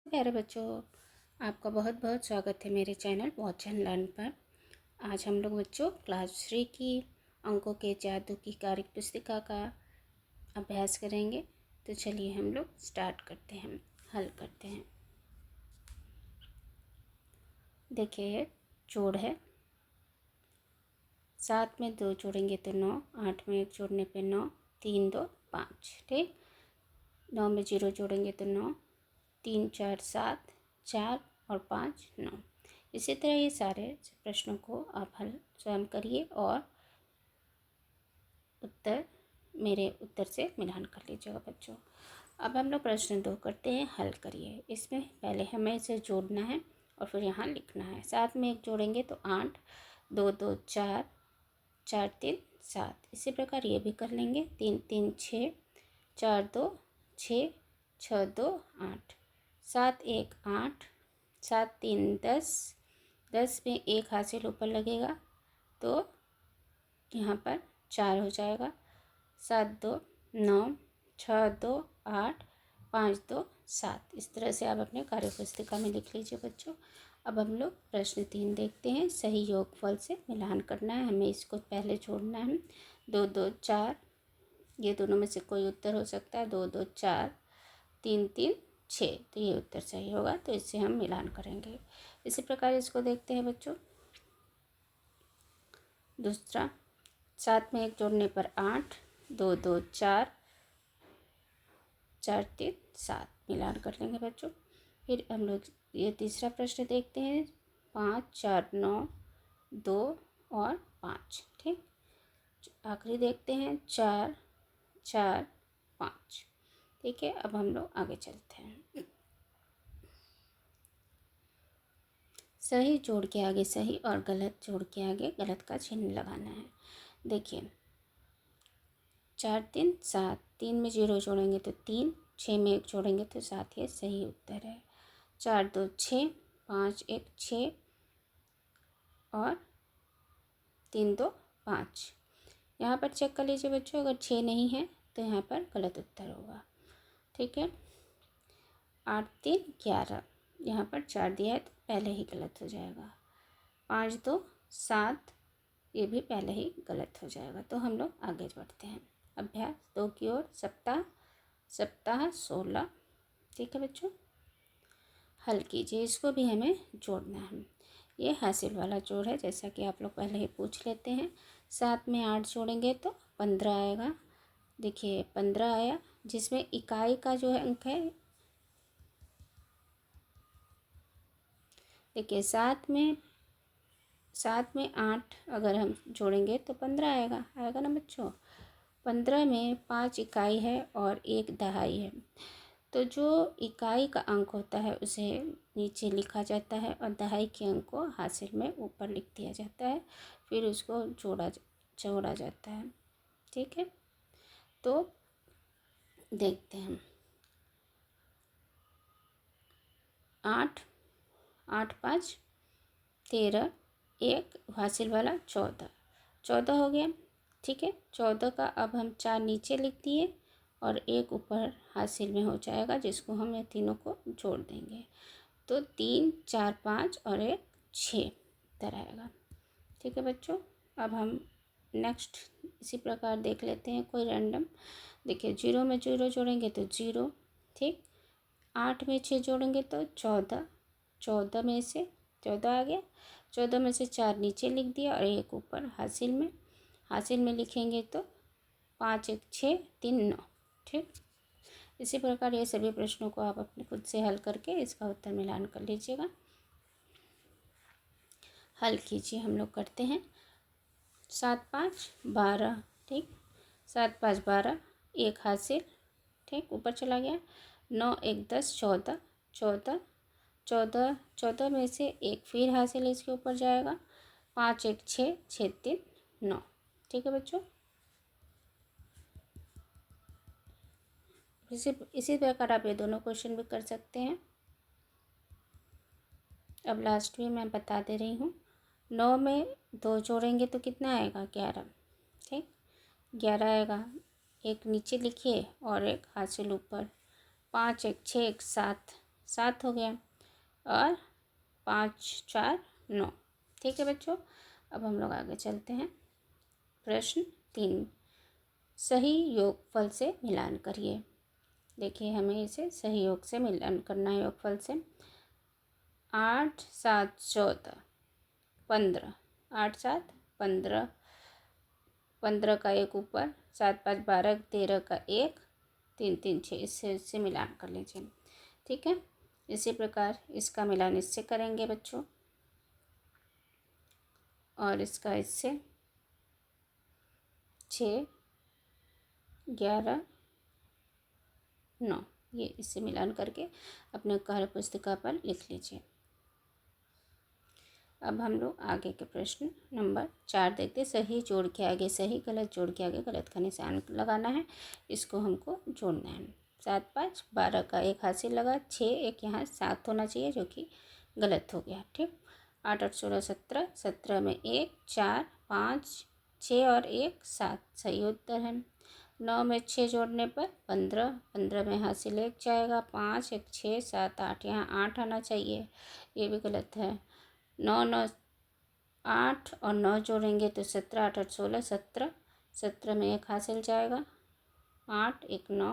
प्यारे बच्चों, आपका बहुत बहुत स्वागत है मेरे चैनल वॉच एंड लर्न पर। आज हम लोग बच्चों क्लास 3 की अंकों के जादू की कार्य पुस्तिका का अभ्यास करेंगे। तो चलिए हम लोग स्टार्ट करते हैं, हल करते हैं। देखिए, जोड़ है। 7 में 2 जोड़ेंगे तो 9, 8 में 1 जोड़ने पे 9, 3 2 5। ठीक, 9 में 0 जोड़ेंगे तो 9, 3 4 7, 4 और 5 9। इसी तरह ये सारे प्रश्नों को आप हल स्वयं करिए और उत्तर मेरे उत्तर से मिलान कर लीजिएगा बच्चों। अब हम लोग प्रश्न 2 करते हैं, हल करिए। इसमें पहले हमें इसे जोड़ना है और फिर यहाँ लिखना है। 7 में 1 जोड़ेंगे तो 8, 2 2 4, 4 3 7। इसी प्रकार ये भी कर लेंगे। 3 3 6, 4 2 6, 6 2 8, 7 1 8, 7 3 10। 10 में 1 हासिल ऊपर लगेगा तो यहाँ पर 4 हो जाएगा। 7 2 9, 6 2 8, 5 2 7। इस तरह से आप अपने कार्य पुस्तिका में लिख लीजिए बच्चों। अब हम लोग प्रश्न 3 देखते हैं। सही योगफल से मिलान करना है, हमें इसको पहले जोड़ना है। 2 2 4, ये दोनों में से कोई उत्तर हो सकता है। 2 2 4, 3 3 6, तो ये उत्तर सही होगा। तो इससे हम मिलान करेंगे। इसी प्रकार इसको देखते हैं बच्चों। दूसरा, 7 में 1 जोड़ने पर 8, 2 2 4, 4 3 7। मिलान कर लेंगे बच्चों। फिर हम लोग ये तीसरा प्रश्न देखते हैं। 5 4 9, 2 और 5। ठीक, आखिरी देखते हैं। 4 4 5। ठीक है, अब हम लोग आगे चलते हैं। सही जोड़ के आगे सही और गलत जोड़ के आगे गलत का चिन्ह लगाना है। देखिए, 4 3 7, 3 में 0 जोड़ेंगे तो 3, 6 में 1 जोड़ेंगे तो 7। ये सही उत्तर है। 4 2 6, 5 1 6 और 3 2 5। यहाँ पर चेक कर लीजिए बच्चों, अगर 6 नहीं है तो यहाँ पर गलत उत्तर होगा। ठीक है, 8 3 11, यहाँ पर 4 दिया है तो पहले ही गलत हो जाएगा। 5 2 7, ये भी पहले ही गलत हो जाएगा। तो हम लोग आगे बढ़ते हैं। अभ्यास 2 की ओर। सप्ताह 16। ठीक है बच्चों, हल कीजिए। इसको भी हमें जोड़ना है। ये हासिल वाला जोड़ है, जैसा कि आप लोग पहले ही पूछ लेते हैं। 7 में 8 जोड़ेंगे तो 15 आएगा। देखिए 15 आया, जिसमें इकाई का जो है अंक है। देखिए 7 में 8 अगर हम जोड़ेंगे तो 15 आएगा आएगा ना बच्चों। 15 में 5 इकाई है और 1 दहाई है। तो जो इकाई का अंक होता है उसे नीचे लिखा जाता है और दहाई के अंक को हासिल में ऊपर लिख दिया जाता है। फिर उसको जोड़ा जाता है। ठीक है, तो देखते हैं। 8 8 5 13, 1 हासिल वाला 14 हो गया। ठीक है, 14 का अब हम 4 नीचे लिख दिए और 1 ऊपर हासिल में हो जाएगा, जिसको हम ये तीनों को जोड़ देंगे तो 3 4 5 और 1 6 इधर आएगा। ठीक है बच्चों, अब हम नेक्स्ट इसी प्रकार देख लेते हैं कोई रैंडम। देखिए 0 में 0 जोड़ेंगे तो 0। ठीक, 8 में 6 जोड़ेंगे तो 14। 14 में से 14 आ गया। 14 में से 4 नीचे लिख दिया और 1 ऊपर हासिल में लिखेंगे तो 5 1 6 3 9। ठीक, इसी प्रकार ये सभी प्रश्नों को आप अपने खुद से हल करके इसका उत्तर मिलान कर लीजिएगा। हल कीजिए, हम लोग करते हैं। 7 5 12। ठीक, 7 5 12, 1 हासिल। ठीक, ऊपर चला गया। 9 1 10 14। 14 में से 1 फिर हासिल इसके ऊपर जाएगा। 5 1 6 6 3 9। ठीक है बच्चों, इसी प्रकार आप ये दोनों क्वेश्चन भी कर सकते हैं। अब लास्ट में मैं बता दे रही हूँ। 9 में 2 जोड़ेंगे तो कितना आएगा? 11। ठीक, 11 आएगा। 1 नीचे लिखिए और 1 हासिल ऊपर। 5 1 6 1 7 7 हो गया, और 5 4 9। ठीक है बच्चों, अब हम लोग आगे चलते हैं। प्रश्न 3, सही योगफल से मिलान करिए। देखिए, हमें इसे सही योग से मिलान करना है। योगफल से 8 7 14 15, 8 7 15, 15 का एक ऊपर, 7 5 12, 13 का एक, 3 3 6, इससे मिलान कर लीजिए। ठीक है, इसी प्रकार इसका मिलान इससे करेंगे बच्चों, और इसका इससे 6 11 9, ये इससे मिलान करके अपने कार्य पुस्तिका पर लिख लीजिए। अब हम लोग आगे के प्रश्न नंबर 4 देखते। सही जोड़ के आगे सही, गलत जोड़ के आगे गलत का निशान लगाना है। इसको हमको जोड़ना है। 7 5 12 का एक हाथ से लगा, 6 एक यहाँ 7 होना चाहिए, जो कि गलत हो गया। ठीक, 8 8 16 17, 17 में 1 4 5 6 और 1 7 सही उत्तर है। 9 में 6 जोड़ने पर 15, 15 में यहाँ से ले जाएगा 5 1 6 7 8, यहाँ 8 आना चाहिए, ये भी गलत है। 9 9 8 और 9 जोड़ेंगे तो 17 8 8 16 17, 17 में 1 हासिल जाएगा, 8 1 9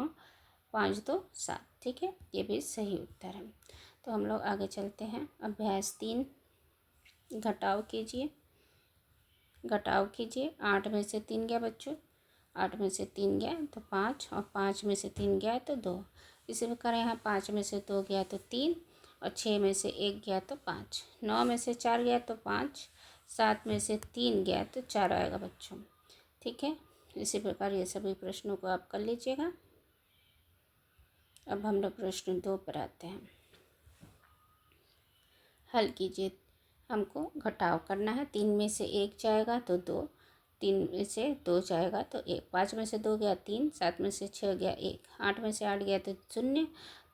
5 2 7। ठीक है, ये भी सही उत्तर है। तो हम लोग आगे चलते हैं। अभ्यास 3, घटाव कीजिए। घटाव कीजिए। 8 में से 3 गया बच्चों, 8 में से 3 गया तो 5, और 5 में से 3 गया तो 2। इसी प्रकार यहाँ 5 में से 2 गया तो 3, और 6 में से 1 गया तो 5, 9 में से 4 गया तो 5, 7 में से 3 गया तो 4 आएगा बच्चों। ठीक है, इसी प्रकार ये सभी प्रश्नों को आप कर लीजिएगा। अब हम लोग प्रश्न 2 पर आते हैं। हल कीजिए। हमको घटाव करना है। 3 में से 1 जाएगा तो 2, 3 में से 2 जाएगा तो 1, 5 में से 2 गया 3, 7 में से 6 गया 1, 8 में से 8 गया तो 0,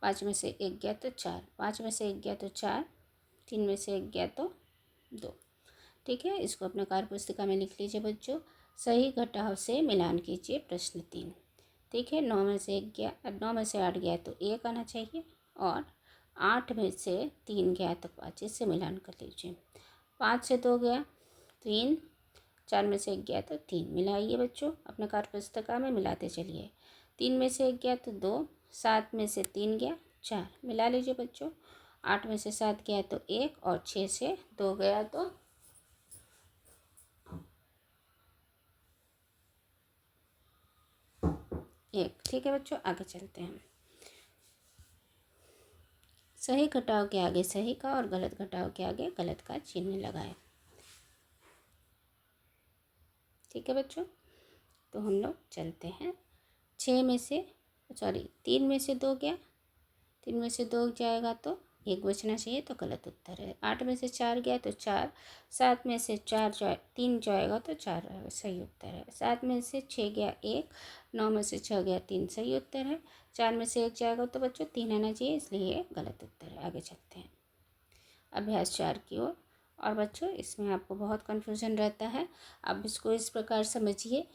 5 में से 1 गया तो 4, 5 में से 1 गया तो 4, 3 में से 1 गया तो 2। ठीक है, इसको अपने कार्य पुस्तिका में लिख लीजिए बच्चों। सही घटाव से मिलान कीजिए। प्रश्न 3। ठीक है, 9 में से 1 गया, 9 में से 8 गया तो 1 आना चाहिए, और 8 में से 3 गया तो 5, इससे मिलान कर लीजिए। 5 से 2 गया 3, 4 में से 1 गया तो 3, मिलाइए बच्चों, अपने कार्य पुस्तिका में मिलाते चलिए। 3 में से 1 गया तो 2, 7 में से 3 गया 4, मिला लीजिए बच्चों। 8 में से 7 गया तो 1, और 6 से 2 गया तो 1। ठीक है बच्चों, आगे चलते हैं। सही घटाव के आगे सही का और गलत घटाव के आगे गलत का चिन्ह लगाएं। ठीक है बच्चों, तो हम लोग चलते हैं। 3 में से 2 गया, 3 में से 2 जाएगा तो 1 बचना चाहिए, तो गलत उत्तर है। 8 में से 4 गया तो 4, 7 में से 3 जाएगा तो 4 आएगा, सही उत्तर है। 7 में से 6 गया 1, 9 में से 6 गया 3, सही उत्तर है। 4 में से 1 जाएगा तो बच्चों 3 आना चाहिए, इसलिए ये गलत उत्तर है। आगे चलते हैं अभ्यास 4 की ओर। और बच्चों, इसमें आपको बहुत कन्फ्यूजन रहता है, आप इसको इस प्रकार समझिए।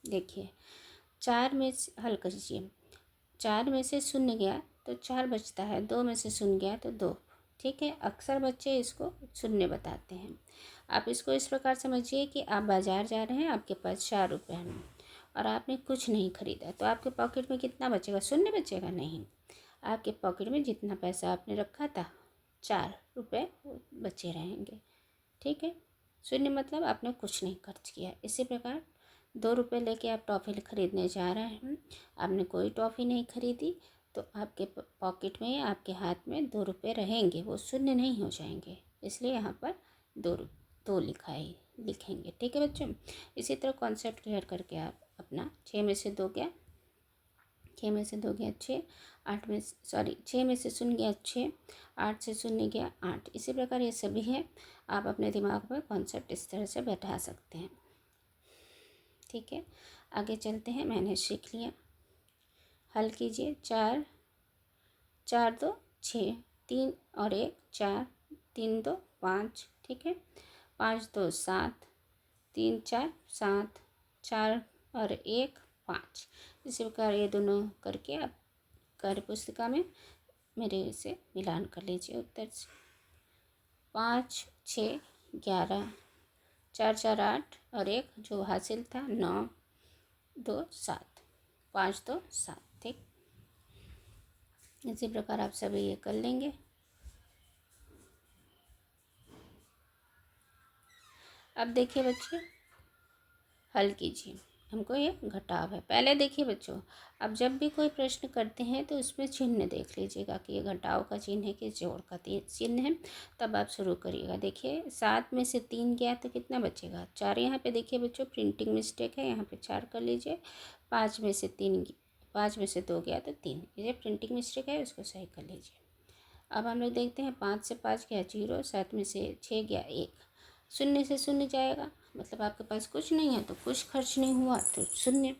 देखिए, 4 में से हल कीजिए। 4 में से 0 गया तो 4 बचता है, 2 में से 0 गया तो 2। ठीक है, अक्सर बच्चे इसको 0 बताते हैं। आप इसको इस प्रकार समझिए कि आप बाज़ार जा रहे हैं, आपके पास 4 रुपये हैं, और आपने कुछ नहीं खरीदा, तो आपके पॉकेट में कितना बचेगा? 0 बचेगा? नहीं, आपके पॉकेट में जितना पैसा आपने रखा था 4 रुपये बचे रहेंगे। ठीक है, 0 मतलब आपने कुछ नहीं खर्च किया। इसी प्रकार 2 रुपये लेके आप टॉफ़ी खरीदने जा रहे हैं, आपने कोई टॉफ़ी नहीं खरीदी, तो आपके पॉकेट में, आपके हाथ में 2 रुपये रहेंगे, वो 0 नहीं हो जाएंगे, इसलिए यहाँ पर 2 लिखेंगे। ठीक है बच्चों, इसी तरह कॉन्सेप्ट क्लियर करके आप अपना 6 में से 2 गया, 6 में से 2 गया 6, 6 में से 0 गया 6, 8 से 0 गया 8। इसी प्रकार ये सभी है, आप अपने दिमाग में कॉन्सेप्ट इस तरह से बैठा सकते हैं। ठीक है, आगे चलते हैं। मैंने सीख लिया, हल कीजिए। 4 4 2 6, 3 और 1 4, 3 2 5। ठीक है, 5 2 7, 3 4 7, 4 और 1 5। इसी प्रकार ये दोनों करके आप कार्य पुस्तिका में मेरे से मिलान कर लीजिए उत्तर से। 5 6 11, 4 4 8 और एक जो हासिल था 9 2 7, 5 2 7। ठीक, इसी प्रकार आप सभी ये कर लेंगे। अब देखिए बच्चों, हल कीजिए। हमको ये घटाव है। पहले देखिए बच्चों, अब जब भी कोई प्रश्न करते हैं तो उसमें चिन्ह देख लीजिएगा कि ये घटाव का चिन्ह है कि जोड़ का चिन्ह है, तब आप शुरू करिएगा। देखिए 7 में से 3 गया तो कितना बचेगा? 4। यहाँ पे देखिए बच्चों प्रिंटिंग मिस्टेक है, यहाँ पे 4 कर लीजिए। 5 में से 2 गया तो 3, ये प्रिंटिंग मिस्टेक है, उसको सही कर लीजिए। अब हम लोग देखते हैं 5 से 5 गया 0, 7 में से 6 गया 1, 0 से 0 जाएगा, मतलब आपके पास कुछ नहीं है तो कुछ खर्च नहीं हुआ तो 0।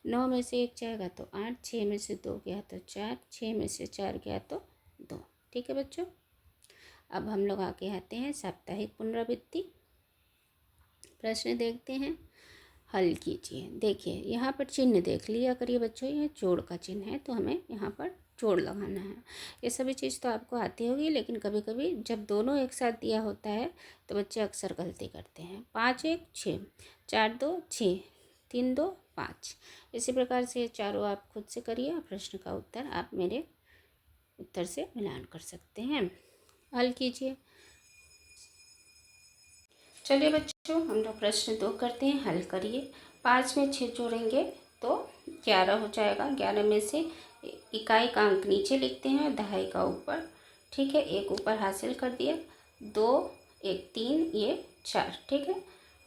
9 में से 1 जाएगा तो 8, 6 में से 2 गया तो 4, 6 में से 4 गया तो 2। ठीक है बच्चों, अब हम लोग आगे आते हैं साप्ताहिक पुनरावृत्ति। प्रश्न देखते हैं, हल कीजिए। देखिए यहाँ पर चिन्ह देख लिया करिए बच्चों, ये जोड़ का चिन्ह है तो हमें यहाँ पर जोड़ लगाना है। ये सभी चीज़ तो आपको आती होगी, लेकिन कभी कभी जब दोनों एक साथ दिया होता है तो बच्चे अक्सर गलती करते हैं। 5 1 6, 4 2 6, 3 2 5। इसी प्रकार से चारों आप खुद से करिए। प्रश्न का उत्तर आप मेरे उत्तर से मिलान कर सकते हैं। हल कीजिए। चलिए बच्चों, हम लोग प्रश्न 2 करते हैं, हल करिए। 5 में 6 जोड़ेंगे तो 11 हो जाएगा। 11 में से इकाई का अंक नीचे लिखते हैं, दहाई का ऊपर। ठीक है, 1 ऊपर हासिल कर दिया। 2 1 3, ये 4। ठीक है,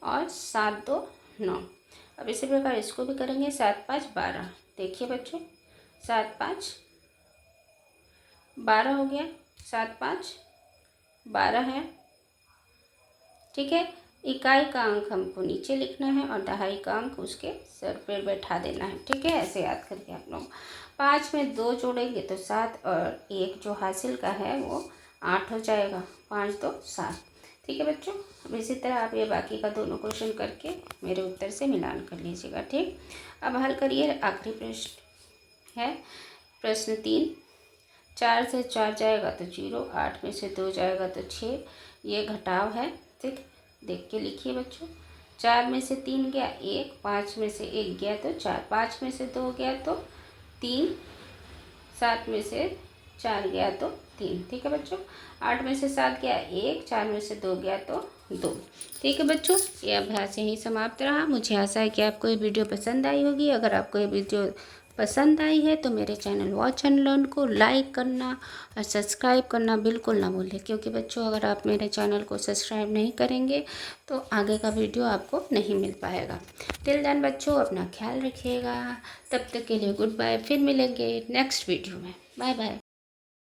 और 7 2 9। अब इसी प्रकार इसको भी करेंगे। 7 5 12। देखिए बच्चों, 7 5 12 हो गया। 7 5 12 है। ठीक है, इकाई का अंक हमको नीचे लिखना है और दहाई का अंक उसके सर पर बैठा देना है। ठीक है, ऐसे याद करके आप लोग 5 में 2 जोड़ेंगे तो 7 और 1 जो हासिल का है वो 8 हो जाएगा। 5 2 7। ठीक है बच्चों, अब इसी तरह आप ये बाकी का दोनों क्वेश्चन करके मेरे उत्तर से मिलान कर लीजिएगा। ठीक, अब हल करिए। आखिरी प्रश्न है प्रश्न 3। 4 से 4 जाएगा तो 0, 8 में से 2 जाएगा तो 6, ये घटाव है। ठीक, देख के लिखिए बच्चों। 4 में से 3 गया 1, 5 में से 1 गया तो 4, 5 में से 2 गया तो 3, 7 में से 4 गया तो 3। ठीक है बच्चों, 8 में से 7 गया 1, 4 में से 2 गया तो 2। ठीक है बच्चों, ये अभ्यास यहीं समाप्त रहा। मुझे आशा है कि आपको ये वीडियो पसंद आई होगी। अगर आपको ये वीडियो पसंद आई है तो मेरे चैनल वॉच एंड लर्न को लाइक करना और सब्सक्राइब करना बिल्कुल ना भूलें, क्योंकि बच्चों अगर आप मेरे चैनल को सब्सक्राइब नहीं करेंगे तो आगे का वीडियो आपको नहीं मिल पाएगा। टिल देन बच्चों, अपना ख्याल रखिएगा। तब तक के लिए गुड बाय। फिर मिलेंगे नेक्स्ट वीडियो में। Bye bye.